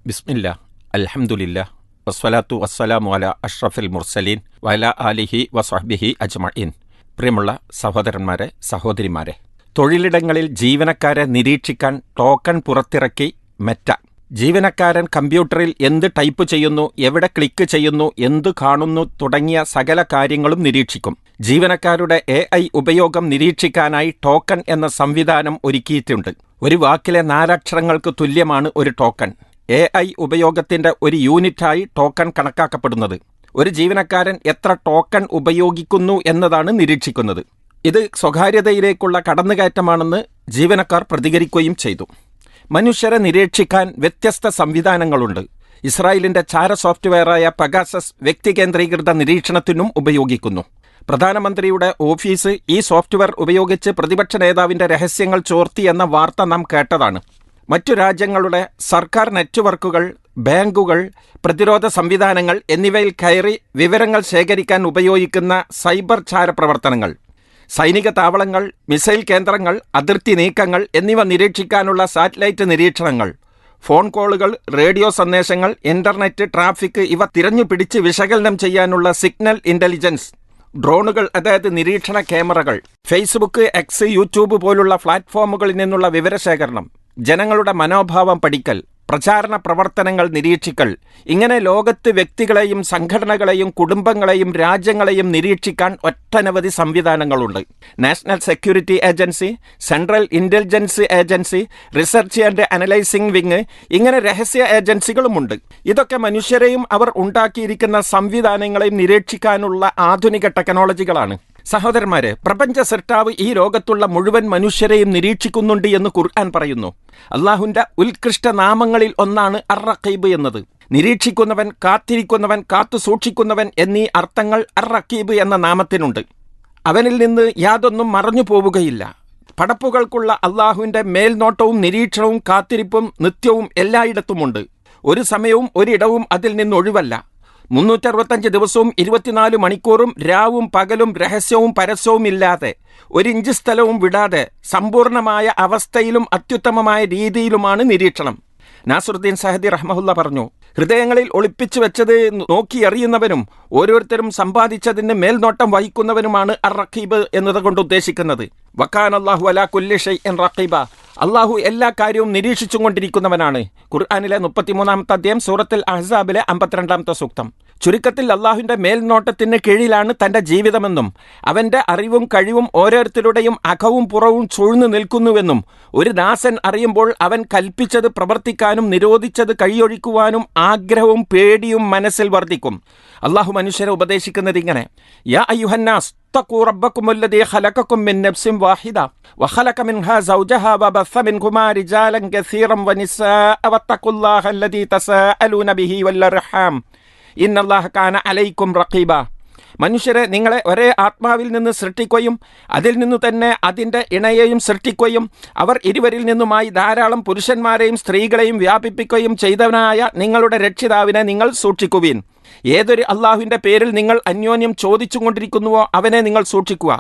ബിസ്മില്ലാ, അൽഹംദുലില്ലാ, വസ്സലാത്തു വസ്സലാമു അലാ അഷ്റഫിൽ മുർസലീൻ വഅലാ ആലിഹി വസ്വഹ്ബിഹി അജ്മഈൻ. പ്രിയമുള്ള സഹോദരന്മാരെ, സഹോദരിമാരെ, തൊഴിലിടങ്ങളിൽ ജീവനക്കാരെ നിരീക്ഷിക്കാൻ ടോക്കൺ പുറത്തിറക്കി മെറ്റ. ജീവനക്കാരൻ കമ്പ്യൂട്ടറിൽ എന്ത് ടൈപ്പ് ചെയ്യുന്നു, എവിടെ ക്ലിക്ക് ചെയ്യുന്നു, എന്തു കാണുന്നു തുടങ്ങിയ സകല കാര്യങ്ങളും നിരീക്ഷിക്കും. ജീവനക്കാരുടെ AI ഉപയോഗം നിരീക്ഷിക്കാനായി ടോക്കൺ എന്ന സംവിധാനം ഒരുക്കിയിട്ടുണ്ട്. ഒരു വാക്കിലെ 4 അക്ഷരങ്ങൾക്ക് തുല്യമാണ് ഒരു ടോക്കൺ. AI ഉപയോഗത്തിന്റെ ഒരു യൂണിറ്റായി ടോക്കൺ കണക്കാക്കപ്പെടുന്നത്. ഒരു ജീവനക്കാരൻ എത്ര ടോക്കൺ ഉപയോഗിക്കുന്നു എന്നതാണ് നിരീക്ഷിക്കുന്നത്. ഇത് സ്വകാര്യതയിലേക്കുള്ള കടന്നുകയറ്റമാണെന്ന് ജീവനക്കാർ പ്രതികരിക്കുകയും ചെയ്തു. മനുഷ്യരെ നിരീക്ഷിക്കാൻ വ്യത്യസ്ത സംവിധാനങ്ങളുണ്ട്. ഇസ്രായേലിന്റെ ചാര സോഫ്റ്റ്വെയറായ പെഗാസസ് വ്യക്തികേന്ദ്രീകൃത നിരീക്ഷണത്തിനും ഉപയോഗിക്കുന്നു. പ്രധാനമന്ത്രിയുടെ ഓഫീസ് ഈ സോഫ്റ്റ്വെയർ ഉപയോഗിച്ച് പ്രതിപക്ഷ നേതാവിന്റെ രഹസ്യങ്ങൾ ചോർത്തി എന്ന വാർത്ത നാം കേട്ടതാണ്. മറ്റു രാജ്യങ്ങളുടെ സർക്കാർ നെറ്റ്വർക്കുകൾ, ബാങ്കുകൾ, പ്രതിരോധ സംവിധാനങ്ങൾ എന്നിവയിൽ കയറി വിവരങ്ങൾ ശേഖരിക്കാൻ ഉപയോഗിക്കുന്ന സൈബർ ചാരപ്രവർത്തനങ്ങൾ, സൈനിക താവളങ്ങൾ, മിസൈൽ കേന്ദ്രങ്ങൾ, അതിർത്തി നീക്കങ്ങൾ എന്നിവ നിരീക്ഷിക്കാനുള്ള സാറ്റലൈറ്റ് നിരീക്ഷണങ്ങൾ, ഫോൺ കോളുകൾ, റേഡിയോ സന്ദേശങ്ങൾ, ഇന്റർനെറ്റ് ട്രാഫിക് ഇവ തിരഞ്ഞുപിടിച്ച് വിശകലനം ചെയ്യാനുള്ള സിഗ്നൽ ഇന്റലിജൻസ്, ഡ്രോണുകൾ അതായത് നിരീക്ഷണ ക്യാമറകൾ, ഫേസ്ബുക്ക്, എക്സ്, യൂട്യൂബ് പോലുള്ള പ്ലാറ്റ്ഫോമുകളിൽ നിന്നുള്ള വിവരശേഖരണം, ജനങ്ങളുടെ മനോഭാവം പഠിക്കൽ, പ്രചാരണ പ്രവർത്തനങ്ങൾ നിരീക്ഷിക്കൽ, ഇങ്ങനെ ലോകത്ത് വ്യക്തികളെയും സംഘടനകളെയും കുടുംബങ്ങളെയും രാജ്യങ്ങളെയും നിരീക്ഷിക്കാൻ ഒട്ടനവധി സംവിധാനങ്ങളുണ്ട്. National security agency, central intelligence agency, research and analysing wing, ഇങ്ങനെ രഹസ്യ ഏജൻസികളുമുണ്ട്. ഇതൊക്കെ മനുഷ്യരെയും അവർ ഉണ്ടാക്കിയിരിക്കുന്ന സംവിധാനങ്ങളെയും നിരീക്ഷിക്കാനുള്ള ആധുനിക ടെക്നോളജികളാണ്. സഹോദരന്മാരെ, പ്രപഞ്ച സൃഷ്ടാവ് ഈ ലോകത്തുള്ള മുഴുവൻ മനുഷ്യരെയും നിരീക്ഷിക്കുന്നുണ്ട് എന്ന് ഖുർആൻ പറയുന്നു. അള്ളാഹുവിന്റെ ഉത്കൃഷ്ട നാമങ്ങളിൽ ഒന്നാണ് അർ-റഖീബ് എന്നത്. നിരീക്ഷിക്കുന്നവൻ, കാത്തിരിക്കുന്നവൻ, കാത്തു സൂക്ഷിക്കുന്നവൻ എന്നീ അർത്ഥങ്ങൾ അർ-റഖീബ് എന്ന നാമത്തിനുണ്ട്. അവനിൽ നിന്ന് യാതൊന്നും മറഞ്ഞു പോവുകയില്ല. പടപ്പുകൾക്കുള്ള അള്ളാഹുവിന്റെ മേൽനോട്ടവും നിരീക്ഷണവും കാത്തിരിപ്പും നിത്യവും എല്ലായിടത്തുമുണ്ട്. ഒരു സമയവും ഒരിടവും അതിൽ നിന്നൊഴിവല്ല. 365 ദിവസവും 24 മണിക്കൂറും രാവും പകലും രഹസ്യവും പരസ്യവും ഇല്ലാതെ, 1 ഇഞ്ച് സ്ഥലവും വിടാതെ സമ്പൂർണമായ അവസ്ഥയിലും അത്യുത്തമമായ രീതിയിലുമാണ് നിരീക്ഷണം. നാസറുദ്ദീൻ സഹദി റഹ്മഹുല്ല പറഞ്ഞു, ഹൃദയങ്ങളിൽ ഒളിപ്പിച്ചു വെച്ചത് നോക്കിയറിയുന്നവനും ഓരോരുത്തരും സമ്പാദിച്ചതിന് മേൽനോട്ടം വഹിക്കുന്നവനുമാണ് അർ-റഖീബ് എന്നതുകൊണ്ട് ഉദ്ദേശിക്കുന്നത്. വക്കാന അല്ലാഹു അലാ കുല്ലി ഷൈഇൻ റഖീബ, അള്ളാഹു എല്ലാ കാര്യവും നിരീക്ഷിച്ചും കൊണ്ടിരിക്കുന്നവനാണ്. ഖുർആനിലെ 33-ാമത്തെ അധ്യായം സൂറത്തുൽ അഹ്സാബിലെ 52-ാമത്തെ സൂക്തം. ചുരുക്കത്തിൽ അള്ളാഹുവിന്റെ മേൽനോട്ടത്തിന് കീഴിലാണ് തന്റെ ജീവിതമെന്നും അവന്റെ അറിവും കഴിവും ഓരോരുത്തരുടെയും അകവും പുറവും ചൂഴ്ന്നു നിൽക്കുന്നുവെന്നും ഒരു ദാസൻ അറിയുമ്പോൾ അവൻ കൽപ്പിച്ചത് പ്രവർത്തിക്കാനും നിരോധിച്ചത് കഴിയൊഴിക്കുവാനും ആഗ്രഹവും പേടിയും മനസ്സിൽ വർദ്ധിക്കും. അള്ളാഹു മനുഷ്യരെ ഉപദേശിക്കുന്നത് ഇങ്ങനെ: യാ അയ്യുഹന്നാസ് തഖൂ റബ്ബക്കുമുല്ലദീ ഖലഖക്കും മിൻ നഫ്സിൻ വാഹിദ വഖലഖ മിൻഹാ സൗജഹാ വബസ്സ മിൻഹുമാ റിജാലൻ കസീറൻ വനിസാഅ വത്തഖുല്ലാഹ അല്ലദീ തസാഅലൂന ബിഹി വല്ലർഹാം ഇന്നല്ലാഹ കാന അലൈക്കും റഖീബ. മനുഷ്യരെ, നിങ്ങളെ ഒരേ ആത്മാവിൽ നിന്ന് സൃഷ്ടിക്കുകയും അതിൽ നിന്നു തന്നെ അതിൻ്റെ ഇണയെയും സൃഷ്ടിക്കുകയും അവർ ഇരുവരിൽ നിന്നുമായി ധാരാളം പുരുഷന്മാരെയും സ്ത്രീകളെയും വ്യാപിപ്പിക്കുകയും ചെയ്തവനായ നിങ്ങളുടെ രക്ഷിതാവിനെ നിങ്ങൾ സൂക്ഷിക്കുവിൻ. ഏതൊരു അള്ളാഹുവിൻ്റെ പേരിൽ നിങ്ങൾ അന്യോന്യം ചോദിച്ചുകൊണ്ടിരിക്കുന്നുവോ അവനെ നിങ്ങൾ സൂക്ഷിക്കുക.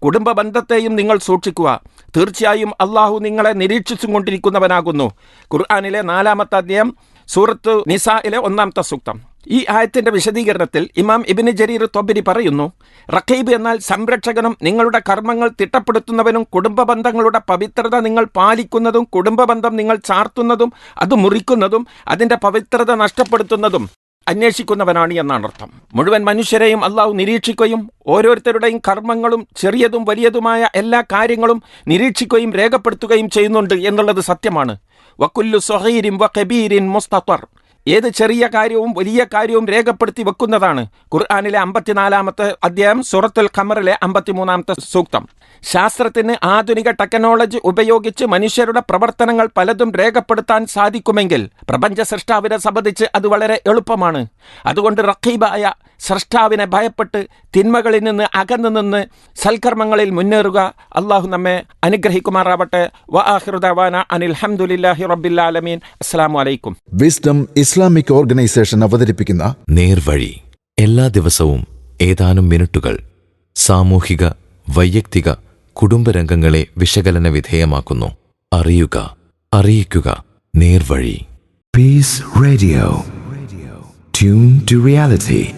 കുടുംബ ബന്ധത്തെയും നിങ്ങൾ സൂക്ഷിക്കുക. തീർച്ചയായും അള്ളാഹു നിങ്ങളെ നിരീക്ഷിച്ചും കൊണ്ടിരിക്കുന്നവനാകുന്നു. ഖുർആനിലെ 4-ാമത്തെ അധ്യായം സൂറത്ത് നിസായിലെ 1-ാമത്തെ സൂക്തം. ഈ ആയത്തിന്റെ വിശദീകരണത്തിൽ ഇമാം ഇബ്നു ജരീർ ത്വബരി പറയുന്നു, റഖീബ് എന്നാൽ സംരക്ഷകനും നിങ്ങളുടെ കർമ്മങ്ങൾ തിട്ടപ്പെടുത്തുന്നവനും കുടുംബ ബന്ധങ്ങളുടെ പവിത്രത നിങ്ങൾ പാലിക്കുന്നതും കുടുംബബന്ധം നിങ്ങൾ ചാർത്തുന്നതും അത് മുറിക്കുന്നതും അതിന്റെ പവിത്രത നഷ്ടപ്പെടുത്തുന്നതും അന്വേഷിക്കുന്നവനാണ് എന്നാണ് അർത്ഥം. മുഴുവൻ മനുഷ്യരെയും അള്ളാഹു നിരീക്ഷിക്കുകയും ഓരോരുത്തരുടെയും കർമ്മങ്ങളും ചെറിയതും വലിയതുമായ എല്ലാ കാര്യങ്ങളും നിരീക്ഷിക്കുകയും രേഖപ്പെടുത്തുകയും ചെയ്യുന്നുണ്ട് എന്നുള്ളത് സത്യമാണ്. വകുല്ലു സഗീരിൻ വകബീരിൻ മുസ്തത്വർ, ഏത് ചെറിയ കാര്യവും വലിയ കാര്യവും രേഖപ്പെടുത്തി വെക്കുന്നതാണ്. ഖുർആനിലെ 54-ാമത്തെ അധ്യായം സൂറത്തുൽ ഖമറിലെ 53-ാമത്തെ സൂക്തം. ശാസ്ത്രത്തിന് ആധുനിക ടെക്നോളജി ഉപയോഗിച്ച് മനുഷ്യരുടെ പ്രവർത്തനങ്ങൾ പലതും രേഖപ്പെടുത്താൻ സാധിക്കുമെങ്കിൽ പ്രപഞ്ച സൃഷ്ടാവിനെ സംബന്ധിച്ച് അത് വളരെ എളുപ്പമാണ്. അതുകൊണ്ട് റഖീബായ സൃഷ്ടാവിനെ ഭയപ്പെട്ട് തിന്മകളിൽ നിന്ന് അകന്നു നിന്ന് സൽക്കർമ്മങ്ങളിൽ മുന്നേറുക. അള്ളാഹു നമ്മെ അനുഗ്രഹിക്കുമാറാവട്ടെ. വആഖിറു ദഅവാന അനിൽ ഹംദുലില്ലാഹി റബ്ബിൽ ആലമീൻ. അസ്സലാമു അലൈക്കും. വിസ്ഡം ഇസ്ലാമിക് ഓർഗനൈസേഷൻ അവതരിപ്പിക്കുന്ന നേർവഴി എല്ലാ ദിവസവും ഏതാനും മിനിറ്റുകൾ സാമൂഹിക, വൈയക്തിക, കുടുംബരംഗങ്ങളെ വിശകലന വിധേയമാക്കുന്നു. അറിയുക, അറിയിക്കുക. നേർവഴി. Peace Radio. Tune to reality.